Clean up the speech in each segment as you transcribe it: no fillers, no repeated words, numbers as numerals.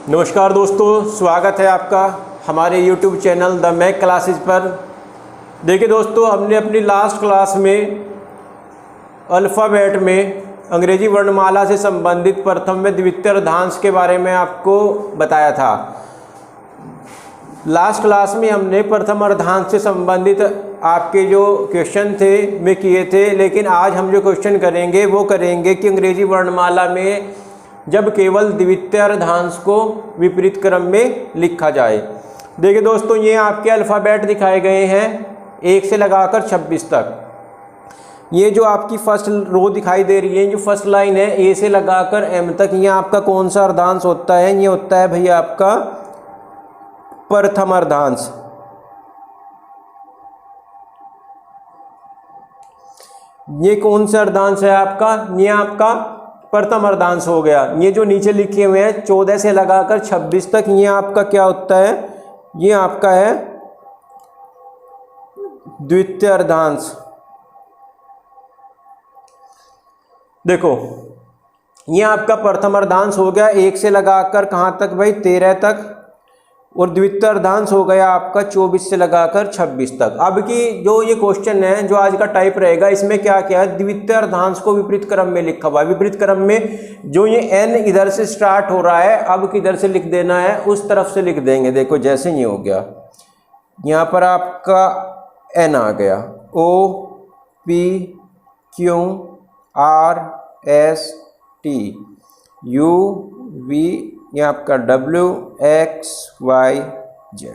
नमस्कार दोस्तों, स्वागत है आपका हमारे YouTube channel the math classes पर। देखिए दोस्तों, हमने अपनी लास्ट क्लास में अल्फ़ाबेट में अंग्रेजी वर्णमाला से संबंधित प्रथम व द्वितीय अर्धांश के बारे में आपको बताया था। लास्ट क्लास में हमने प्रथम अर्धांश से संबंधित आपके जो क्वेश्चन थे वे किए थे, लेकिन आज हम जो क्वेश्चन करेंगे वो करेंगे कि अंग्रेजी वर्णमाला में जब केवल द्वितीय अर्धांश को विपरीत क्रम में लिखा जाए। देखिए दोस्तों, ये आपके अल्फ़ाबेट दिखाए गए हैं 1 से लगाकर 26 तक। ये जो आपकी फर्स्ट रो दिखाई दे रही है, जो फर्स्ट लाइन है ए से लगाकर एम तक, ये आपका कौन सा अर्धांश होता है? ये होता है भैया आपका प्रथम अर्धांश। ये कौन सा अर्धांश है आपका? ये आपका प्रथम अर्धांश हो गया। ये जो नीचे लिखे हुए हैं 14 से लगाकर 26 तक, ये आपका क्या होता है? ये आपका है द्वितीय अर्धांश। देखो, ये आपका प्रथम अर्धांश हो गया 1 से लगाकर कहाँ तक भाई? 13 तक। और द्वितीय अर्धांश हो गया आपका 24 से लगाकर 26 तक। अब की जो ये क्वेश्चन है, जो आज का टाइप रहेगा, इसमें क्या क्या है? द्वितीय अर्धांश को विपरीत क्रम में लिखा हुआ है। विपरीत क्रम में जो ये n इधर से स्टार्ट हो रहा है, अब किधर से लिख देना है? उस तरफ से लिख देंगे। देखो, जैसे ये हो गया, यहाँ पर आपका n आ गया, O P Q R S T U V, ये आपका W X Y Z।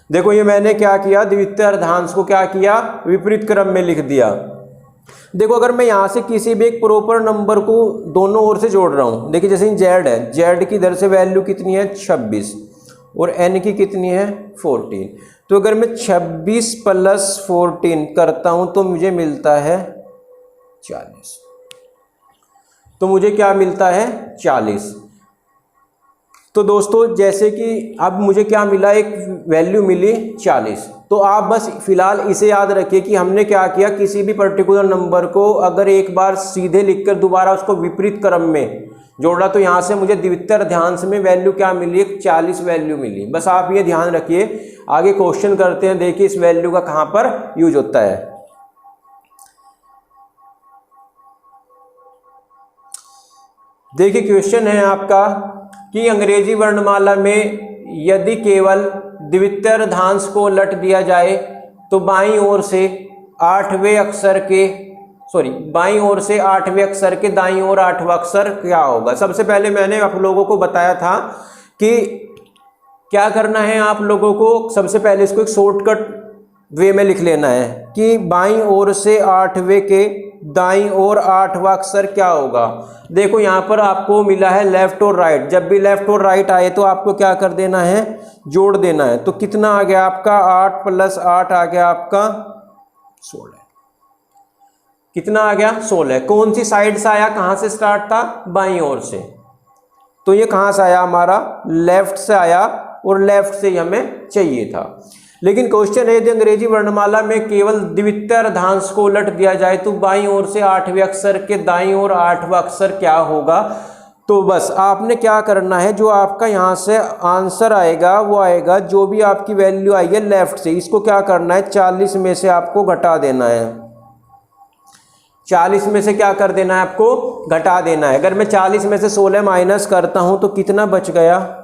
देखो, ये मैंने क्या किया? द्वितीय अर्धांश को क्या किया? विपरीत क्रम में लिख दिया। देखो, अगर मैं यहाँ से किसी भी एक प्रॉपर नंबर को दोनों ओर से जोड़ रहा हूँ, देखिए जैसे Z है, Z की इधर से वैल्यू कितनी है? 26, और N की कितनी है? 14। तो अगर मैं 26 + 14 करता हूँ तो मुझे मिलता है 40। तो मुझे क्या मिलता है? 40। तो दोस्तों, जैसे कि अब मुझे क्या मिला? एक वैल्यू मिली 40। तो आप बस फिलहाल इसे याद रखिए कि हमने क्या किया, किसी भी पर्टिकुलर नंबर को अगर एक बार सीधे लिखकर दोबारा उसको विपरीत क्रम में जोड़ा, तो यहाँ से मुझे द्वितीय अर्धांश में वैल्यू क्या मिली? 40 वैल्यू मिली। बस आप ये ध्यान रखिए। आगे क्वेश्चन करते हैं, देखिए इस वैल्यू का कहाँ पर यूज होता है। देखिए, क्वेश्चन है आपका कि अंग्रेजी वर्णमाला में यदि केवल द्वितीय अर्धांश को उलट दिया जाए तो बाईं ओर से 8वें अक्षर के दाईं ओर 8वां अक्षर क्या होगा? सबसे पहले मैंने आप लोगों को बताया था कि क्या करना है आप लोगों को। सबसे पहले इसको एक शॉर्टकट वे में लिख लेना है कि बाईं ओर से 8वें के दाईं ओर 8वां अक्षर क्या होगा। देखो, यहाँ पर आपको मिला है लेफ्ट और राइट। जब भी लेफ्ट और राइट आए तो आपको क्या कर देना है? जोड़ देना है। तो कितना आ गया आपका? 8 + 8 आ गया आपका 16। कितना आ गया? 16। कौन सी साइड से आया? कहाँ से स्टार्ट था? बाईं ओर से। तो ये कहाँ से आया? हमारा लेफ्ट से आया, और लेफ्ट से ही हमें चाहिए था। लेकिन क्वेश्चन है, यदि अंग्रेजी वर्णमाला में केवल द्वितीय अर्धांश को उलट दिया जाए तो बाईं ओर से 8वें अक्षर के दाईं ओर 8वां अक्षर क्या होगा? तो बस आपने क्या करना है, जो आपका यहाँ से आंसर आएगा वो आएगा, जो भी आपकी वैल्यू आई है लेफ्ट से, इसको क्या करना है? 40 में से आपको घटा देना है। 40 में से क्या कर देना है? आपको घटा देना है। अगर मैं 40 में से 16 माइनस करता हूँ तो कितना बच गया?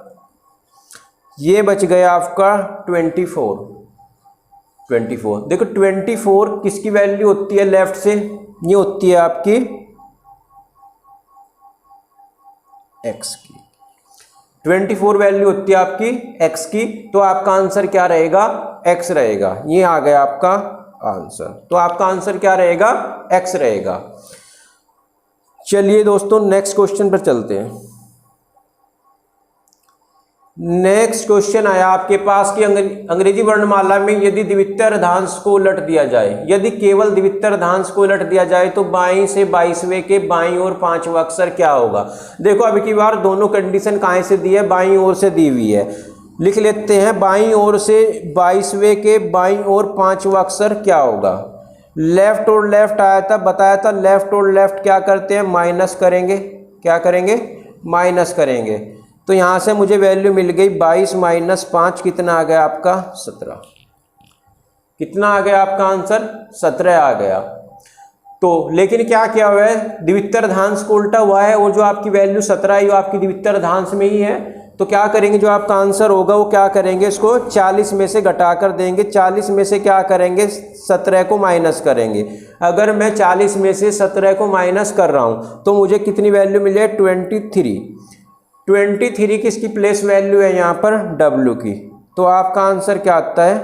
ये बच गया आपका 24। देखो, 24 किसकी वैल्यू होती है लेफ्ट से? ये होती है आपकी x की। 24 वैल्यू होती है आपकी x की। तो आपका आंसर क्या रहेगा? x रहेगा। ये आ गया आपका आंसर। तो आपका आंसर क्या रहेगा? x रहेगा। चलिए दोस्तों, नेक्स्ट क्वेश्चन पर चलते हैं। नेक्स्ट क्वेश्चन आया आपके पास कि अंग्रेजी वर्णमाला में यदि द्वितीय अर्धांश को उलट दिया जाए, यदि केवल द्वितीय अर्धांश को उलट दिया जाए तो बाईं से 22वें के बाईं ओर 5वां अक्षर क्या होगा? देखो, अब की बार दोनों कंडीशन कहाँ से दी है? बाईं ओर से दी हुई है। लिख लेते हैं, बाईं ओर से 22वें के बाईं ओर 5वां अक्षर क्या होगा? लेफ्ट और लेफ्ट आया था, बताया था लेफ्ट और लेफ्ट क्या करते हैं? माइनस करेंगे। क्या करेंगे? माइनस करेंगे। तो यहाँ से मुझे वैल्यू मिल गई 22 माइनस 5 कितना आ गया आपका 17। कितना आ गया आपका आंसर 17 आ गया। तो लेकिन क्या किया हुआ है, द्वितीय अर्धांश को उल्टा हुआ है और जो आपकी वैल्यू 17 है वो आपकी द्वितीय अर्धांश में ही है। तो क्या करेंगे, जो आपका आंसर होगा वो क्या करेंगे, इसको 40 में से घटा कर देंगे। 40 में से क्या करेंगे, 17 को माइनस करेंगे। अगर मैं 40 में से 17 को माइनस कर रहा हूँ तो मुझे कितनी वैल्यू मिली है 23। 23 किसकी प्लेस वैल्यू है यहाँ पर W की। तो आपका आंसर क्या आता है,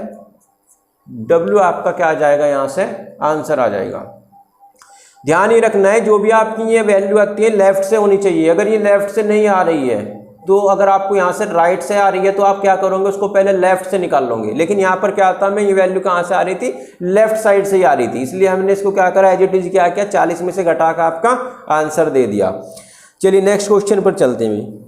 W आपका क्या आ जाएगा, यहाँ से आंसर आ जाएगा। ध्यान ही रखना है जो भी आपकी ये वैल्यू आती है लेफ्ट से होनी चाहिए। अगर ये लेफ्ट से नहीं आ रही है तो अगर आपको यहाँ से राइट से आ रही है तो आप क्या करोगे, उसको पहले लेफ्ट से निकाल लोगे। लेकिन यहाँ पर क्या आता है, ये वैल्यू कहाँ से आ रही थी, लेफ्ट साइड से ही आ रही थी, इसलिए हमने इसको क्या करा, एज इट इज क्या किया, 40 में से घटा कर आपका आंसर दे दिया। चलिए नेक्स्ट क्वेश्चन पर चलते हैं।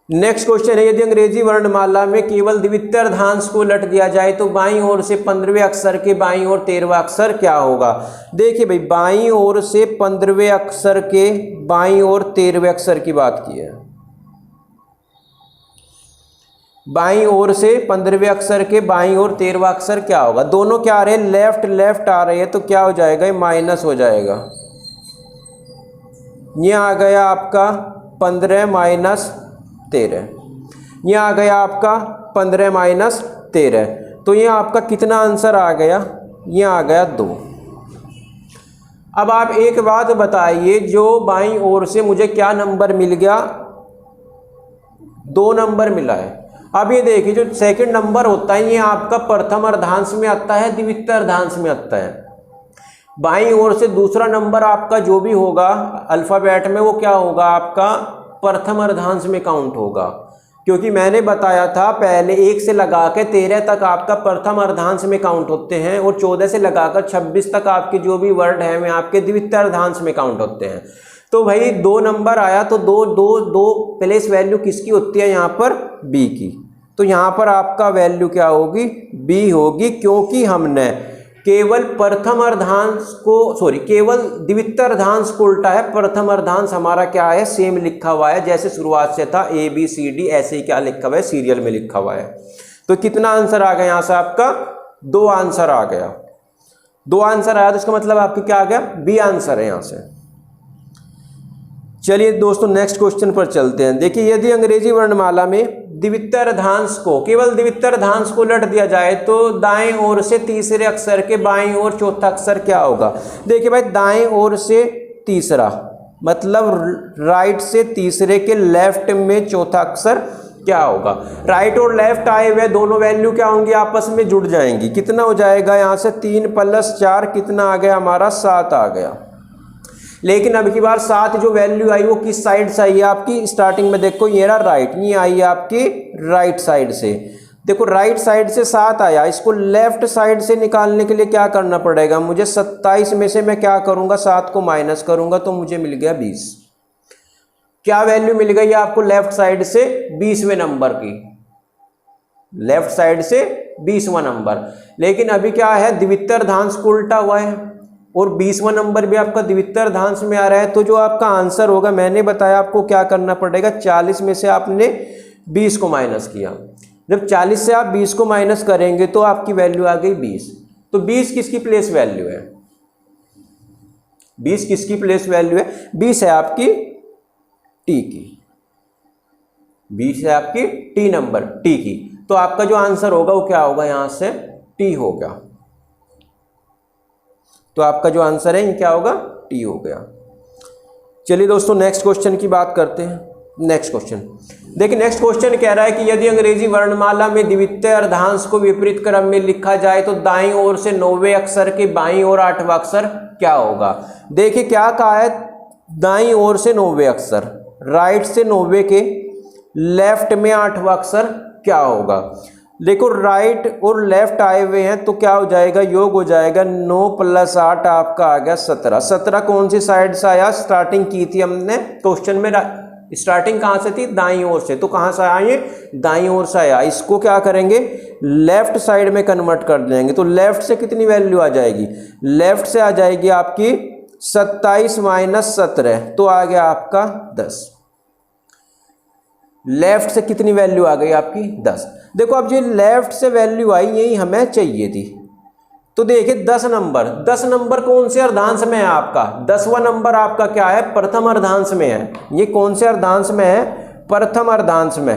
नेक्स्ट क्वेश्चन है, यदि अंग्रेजी वर्णमाला में केवल द्वितीय अर्धांश को उलट दिया जाए तो बाईं ओर से 15वें अक्षर के बाईं ओर 13वां अक्षर क्या होगा। देखिए भाई, बाईं ओर से 15वें अक्षर के बाईं ओर 13वें अक्षर की बात की है। बाईं ओर से 15वें अक्षर के बाईं ओर 13वां अक्षर क्या होगा। दोनों क्या आ रहे हैं, लेफ्ट लेफ्ट आ रहे हैं, तो क्या हो जाएगा, माइनस हो जाएगा। ये आ गया आपका 15 माइनस 13, ये आ गया आपका 15 माइनस 13। तो ये आपका कितना आंसर आ गया, ये आ गया 2। अब आप एक बात बताइए, जो बाईं ओर से मुझे क्या नंबर मिल गया, 2 नंबर मिला है। अब ये देखिए, जो सेकंड नंबर होता है ये आपका प्रथम अर्धांश में आता है, द्वितीय अर्धांश में आता है। बाईं ओर से दूसरा नंबर आपका जो भी होगा अल्फाबेट में, वो क्या होगा, आपका प्रथम अर्धांश में काउंट होगा। क्योंकि मैंने बताया था पहले 1 से लगा के 13 तक आपका प्रथम अर्धांश में काउंट होते हैं और 14 से लगाकर 26 तक आपके जो भी वर्ड हैं वे आपके द्वितीय अर्धांश में काउंट होते हैं। तो भाई 2 नंबर आया तो 2 प्लेस वैल्यू किसकी होती है, यहाँ पर B की। तो यहाँ पर आपका वैल्यू क्या होगी, B होगी, क्योंकि हमने केवल प्रथम अर्धांश को केवल द्वितीय अर्धांश को उल्टा है। प्रथम अर्धांश हमारा क्या है, सेम लिखा हुआ है, जैसे शुरुआत से था ABCD, ऐसे ही क्या लिखा हुआ है, सीरियल में लिखा हुआ है। तो कितना आंसर आ गया यहाँ से आपका, 2 आंसर आ गया। 2 आंसर आया तो इसका मतलब आपकी क्या आ गया, B आंसर है यहाँ से। चलिए दोस्तों नेक्स्ट क्वेश्चन पर चलते हैं। देखिए, यदि अंग्रेजी वर्णमाला में द्वितीय अर्धांश को केवल द्वितीय अर्धांश को उलट दिया जाए तो दाएं ओर से तीसरे अक्षर के बाईं ओर चौथा अक्षर क्या होगा। देखिए भाई, दाएं ओर से तीसरा मतलब राइट से तीसरे के लेफ्ट में चौथा अक्षर क्या होगा। राइट और लेफ्ट आए हुए दोनों वैल्यू क्या होंगी, आपस में जुड़ जाएंगी। कितना हो जाएगा, यहाँ से 3 + 4 कितना आ गया हमारा, 7 आ गया। लेकिन अब की बार 7 जो वैल्यू आई वो किस साइड से आई है आपकी, स्टार्टिंग में देखो ये रहा राइट, ये आई है आपकी राइट साइड से। देखो राइट साइड से 7 आया, इसको लेफ्ट साइड से निकालने के लिए क्या करना पड़ेगा मुझे, 27 में से मैं क्या करूंगा, 7 को माइनस करूंगा तो मुझे मिल गया 20। क्या वैल्यू मिल गई आपको लेफ्ट साइड से, 20वें नंबर की, लेफ्ट साइड से 20वां नंबर। लेकिन अभी क्या है, द्वितीय अर्धांश को उल्टा हुआ है और 20वां नंबर भी आपका द्वितीय अर्धांश में आ रहा है। तो जो आपका आंसर होगा, मैंने बताया आपको क्या करना पड़ेगा, 40 में से आपने 20 को माइनस किया। जब 40 से आप 20 को माइनस करेंगे तो आपकी वैल्यू आ गई 20। तो 20 किसकी प्लेस वैल्यू है, 20 किसकी प्लेस वैल्यू है, 20 है आपकी T की, 20 है आपकी T नंबर, T की। तो आपका जो आंसर होगा वो क्या होगा, यहां से T हो गया। तो आपका जो आंसर है ये क्या होगा, T हो गया। चलिए दोस्तों नेक्स्ट क्वेश्चन की बात करते हैं। नेक्स्ट क्वेश्चन देखिए, नेक्स्ट क्वेश्चन कह रहा है कि यदि अंग्रेजी वर्णमाला में द्वितीय अर्धांश को विपरीत क्रम में लिखा जाए तो दाईं ओर से 9वें अक्षर के बाईं ओर 8वां अक्षर क्या होगा। देखिए क्या कहा है, दाईं ओर से 9वें अक्षर, राइट से 9वें के लेफ्ट में 8वां अक्षर क्या होगा। देखो राइट और लेफ्ट आए हुए हैं तो क्या हो जाएगा, योग हो जाएगा। 9 + 8 आपका आ गया 17। 17 कौन सी साइड से आया, स्टार्टिंग की थी हमने क्वेश्चन में, स्टार्टिंग कहाँ से थी, दाईं ओर से। तो कहाँ से आया ये, दाईं ओर से आया। इसको क्या करेंगे, लेफ्ट साइड में कन्वर्ट कर देंगे। तो लेफ्ट से कितनी वैल्यू आ जाएगी, लेफ्ट से आ जाएगी आपकी 27 - 17, तो आ गया आपका 10। लेफ्ट से कितनी वैल्यू आ गई आपकी 10। देखो अब जो लेफ्ट से वैल्यू आई यही हमें चाहिए थी। तो देखिए 10 नंबर कौन से अर्धांश में है आपका? 10वां नंबर आपका क्या है? प्रथम अर्धांश में है। ये कौन से अर्धांश में है? प्रथम अर्धांश में।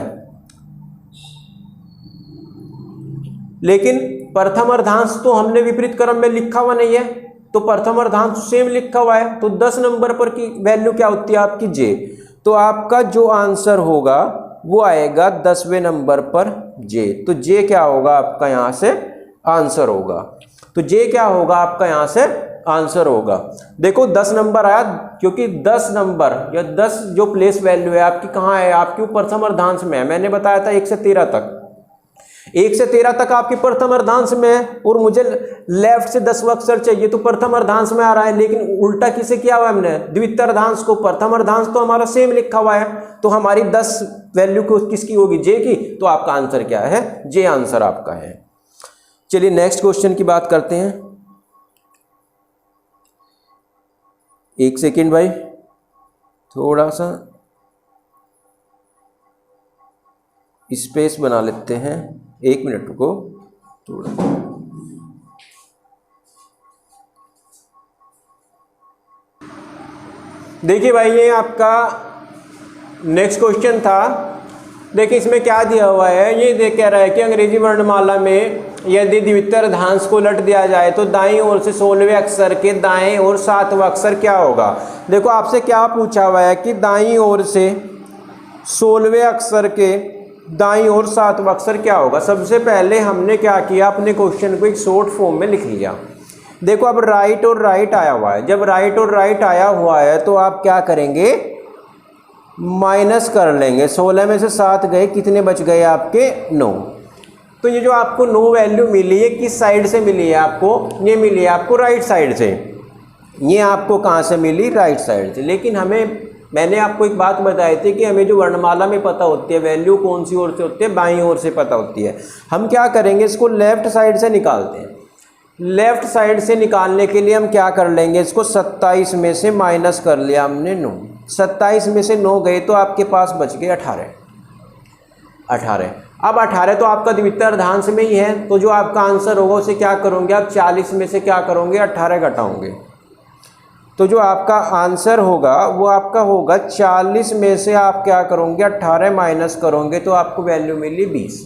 लेकिन प्रथम अर्धांश तो हमने विपरीत क्रम में लिखा हुआ नहीं है, तो प्रथम अर्धांश सेम लिखा हुआ है। तो 10 नंबर पर की वैल्यू क्या होती है आपकी? जे। तो आपका जो आंसर होगा वो आएगा 10वें नंबर पर जे। तो जे क्या होगा आपका यहां से आंसर होगा? तो जे क्या होगा आपका यहां से आंसर होगा? देखो 10 नंबर आया क्योंकि 10 नंबर या 10 जो प्लेस वैल्यू है आपकी कहाँ है? आपकी प्रथम अर्धांश में है। मैंने बताया था 1 से 13 तक, 1 से 13 तक आपकी प्रथम अर्धांश में है और मुझे लेफ्ट से 10वां अक्षर चाहिए तो प्रथम अर्धांश में आ रहा है। लेकिन उल्टा किसे किया हुआ हमने? द्वितीय अर्धांश को। प्रथम अर्धांश तो हमारा सेम लिखा हुआ है, तो हमारी 10 वैल्यू किसकी होगी? जे की। तो आपका आंसर क्या है? जे आंसर आपका है। चलिए नेक्स्ट क्वेश्चन की बात करते हैं। 1 सेकेंड भाई, थोड़ा सा स्पेस बना लेते हैं। 1 मिनट रुको थोड़ा। देखिए भाई ये आपका नेक्स्ट क्वेश्चन था। देखिए इसमें क्या दिया हुआ है, ये देख कह रहा है कि अंग्रेजी वर्णमाला में यदि द्वितीय अर्धांश को उलट दिया जाए तो दाईं ओर से 16वें अक्षर के दाएं और 7वां अक्षर क्या होगा? देखो आपसे क्या पूछा हुआ है कि दाईं ओर से 16वें अक्षर के दाईं ओर 7वां अक्षर क्या होगा? सबसे पहले हमने क्या किया, अपने क्वेश्चन को एक शॉर्ट फॉर्म में लिख लिया। देखो अब राइट और राइट आया हुआ है। जब राइट और राइट आया हुआ है तो आप क्या करेंगे? माइनस कर लेंगे। 16 में से 7 गए, कितने बच गए आपके? 9। तो ये जो आपको 9 वैल्यू मिली है किस साइड से मिली है आपको? ये मिली है आपको राइट साइड से। ये आपको कहाँ से मिली? राइट साइड से। लेकिन मैंने आपको एक बात बताई थी कि हमें जो वर्णमाला में पता होती है वैल्यू कौन सी ओर से होती है? बाईं ओर से पता होती है। हम क्या करेंगे? इसको लेफ्ट साइड से निकालते हैं। लेफ्ट साइड से निकालने के लिए हम क्या कर लेंगे? इसको 27 में से माइनस कर लिया हमने 9। 27 में से 9 गए तो आपके पास बच गए 18। अब 18 तो आपका द्वितीय अर्धांश में ही है, तो जो आपका आंसर होगा उसे क्या करोगे आप? 40 में से क्या करोगे? 18 घटाओगे। तो जो आपका आंसर होगा वो आपका होगा 40 में से आप क्या करोगे? 18 माइनस करोगे तो आपको वैल्यू मिली 22।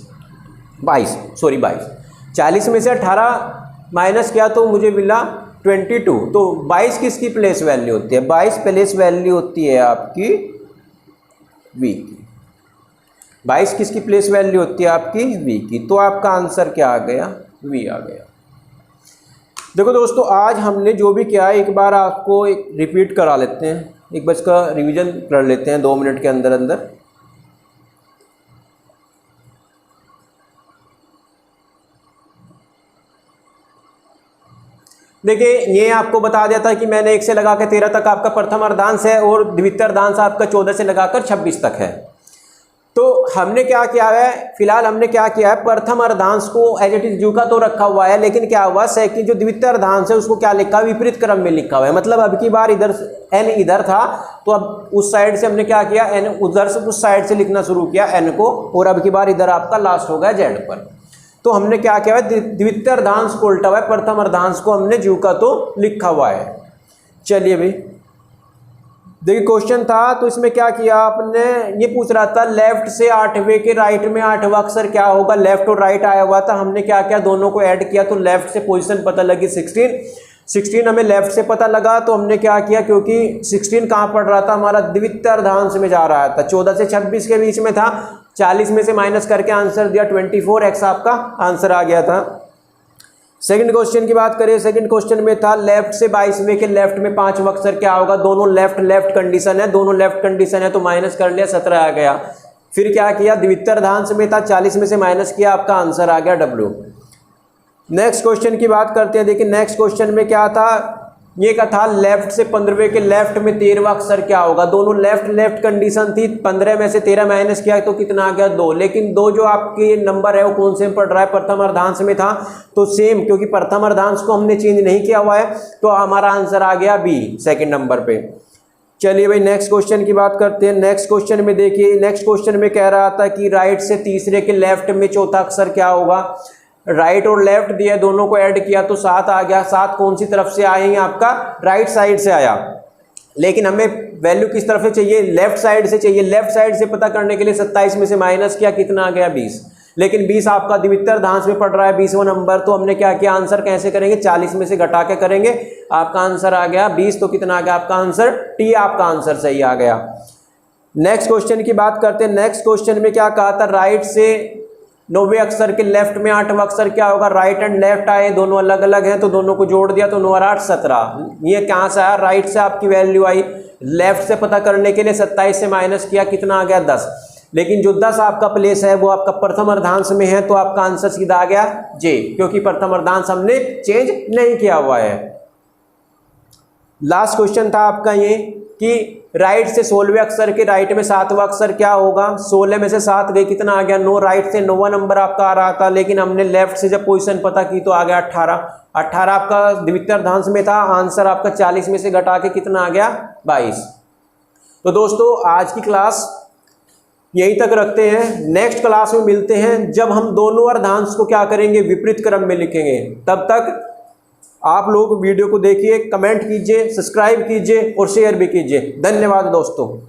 40 में से 18 माइनस किया तो मुझे मिला 22। तो 22 किसकी प्लेस वैल्यू होती है? 22 प्लेस वैल्यू होती है आपकी वी की। 22 किसकी प्लेस वैल्यू होती है आपकी? वी की। तो आपका आंसर क्या आ गया? वी आ गया। देखो दोस्तों आज हमने जो भी किया है एक बार आपको एक रिपीट करा लेते हैं, एक बार इसका रिवीजन कर लेते हैं 2 मिनट के अंदर अंदर। देखिए ये आपको बता दिया था कि मैंने 1 से लगा के 13 तक आपका प्रथम अर्धांश है और द्वितीय अर्धांश आपका 14 से लगाकर 26 तक है। तो हमने क्या किया है, फिलहाल हमने क्या किया है, प्रथम अर्धांश को एज इट इज जू का तो रखा हुआ है, लेकिन क्या हुआ सेकंड जो द्वितीय अर्धांश है उसको क्या लिखा, विपरीत क्रम में लिखा हुआ है। मतलब अब की बार इधर एन इधर था तो अब उस साइड से हमने क्या किया, एन उधर से उस साइड से लिखना शुरू किया एन को, और अब की बार इधर आपका लास्ट हो गया जेड पर। तो हमने क्या किया है, द्वितीय अर्धांश को उल्टा हुआ है, प्रथम अर्धांश को हमने जू का तो लिखा हुआ है। चलिए भाई देखिए क्वेश्चन था तो इसमें क्या किया आपने, ये पूछ रहा था लेफ्ट से 8वें के राइट में 8वां अक्षर क्या होगा, लेफ्ट और राइट आया हुआ था। हमने क्या किया, दोनों को ऐड किया तो लेफ्ट से पोजीशन पता लगी 16 हमें लेफ्ट से पता लगा। तो हमने क्या किया, क्योंकि 16 कहाँ पड़ रहा था, हमारा द्वितीय अर्धांश में जा रहा था, 14 से 26 के बीच में था, 40 में से माइनस करके आंसर दिया 24x आपका आंसर आ गया था। सेकंड क्वेश्चन की बात करें, सेकंड क्वेश्चन में था लेफ्ट से 22वें के लेफ्ट में 5वां अक्षर क्या होगा, दोनों लेफ्ट कंडीशन है, दोनों लेफ्ट कंडीशन है तो माइनस कर लिया 17 आ गया। फिर क्या किया, द्वितीय अर्धांश में था, 40 में से माइनस किया, आपका आंसर आ गया W। नेक्स्ट क्वेश्चन की बात करते हैं। देखिए नेक्स्ट क्वेश्चन में क्या था, ये का था लेफ्ट से 15वें के लेफ्ट में 13वां अक्षर क्या होगा, दोनों लेफ्ट कंडीशन थी, 15 में से 13 माइनस किया तो कितना आ गया 2। लेकिन 2 जो आपके नंबर है वो कौन से पढ़ रहा है, प्रथम अर्धांश में था तो सेम, क्योंकि प्रथम अर्धांश को हमने चेंज नहीं किया हुआ है तो हमारा आंसर आ गया B सेकंड नंबर पे। चलिए भाई नेक्स्ट क्वेश्चन की बात करते हैं। नेक्स्ट क्वेश्चन में देखिए, नेक्स्ट क्वेश्चन में कह रहा था कि राइट से तीसरे के लेफ्ट में चौथा अक्षर क्या होगा। राइट और लेफ्ट दिया, दोनों को ऐड किया तो 7 आ गया। 7 कौन सी तरफ से आएंगे, आपका राइट साइड से आया, लेकिन हमें वैल्यू किस तरफ से चाहिए, लेफ्ट साइड से चाहिए। लेफ्ट साइड से पता करने के लिए 27 में से माइनस किया, कितना आ गया 20। लेकिन 20 आपका द्वितीय अर्धांश में पड़ रहा है, 20वां नंबर, तो हमने क्या किया, आंसर कैसे करेंगे, 40 में से घटा के करेंगे। आपका आंसर आ गया 20, तो कितना आ गया आपका आंसर, टी आपका आंसर सही आ गया। नेक्स्ट क्वेश्चन की बात करते हैं। नेक्स्ट क्वेश्चन में क्या कहा था, राइट से 9वें अक्षर के लेफ्ट में 8वां अक्षर क्या होगा। राइट एंड लेफ्ट आए, दोनों अलग अलग हैं तो दोनों को जोड़ दिया तो 9 और 8 17। ये कहाँ से आया, राइट से आपकी वैल्यू आई, लेफ्ट से पता करने के लिए 27 से माइनस किया, कितना आ गया 10। लेकिन जो 10 आपका प्लेस है वो आपका प्रथम अर्धांश में है, तो आपका आंसर सीधा आ गया जे, क्योंकि प्रथम अर्धांश हमने चेंज नहीं किया हुआ है। लास्ट क्वेश्चन था आपका ये कि राइट से 16वें अक्षर के राइट में 7वां अक्षर क्या होगा। 16 में से 7 गई, कितना आ गया 9। राइट से 9वां नंबर आपका आ रहा था, लेकिन हमने लेफ्ट से जब पोजीशन पता की तो आ गया 18। 18 आपका द्वितीय अर्धांश में था, आंसर आपका 40 में से घटा के कितना आ गया 22। तो दोस्तों आज की क्लास यहीं तक रखते हैं। नेक्स्ट क्लास में मिलते हैं जब हम दोनों अर्धांश को क्या करेंगे, विपरीत क्रम में लिखेंगे। तब तक आप लोग वीडियो को देखिए, कमेंट कीजिए, सब्सक्राइब कीजिए और शेयर भी कीजिए। धन्यवाद दोस्तों।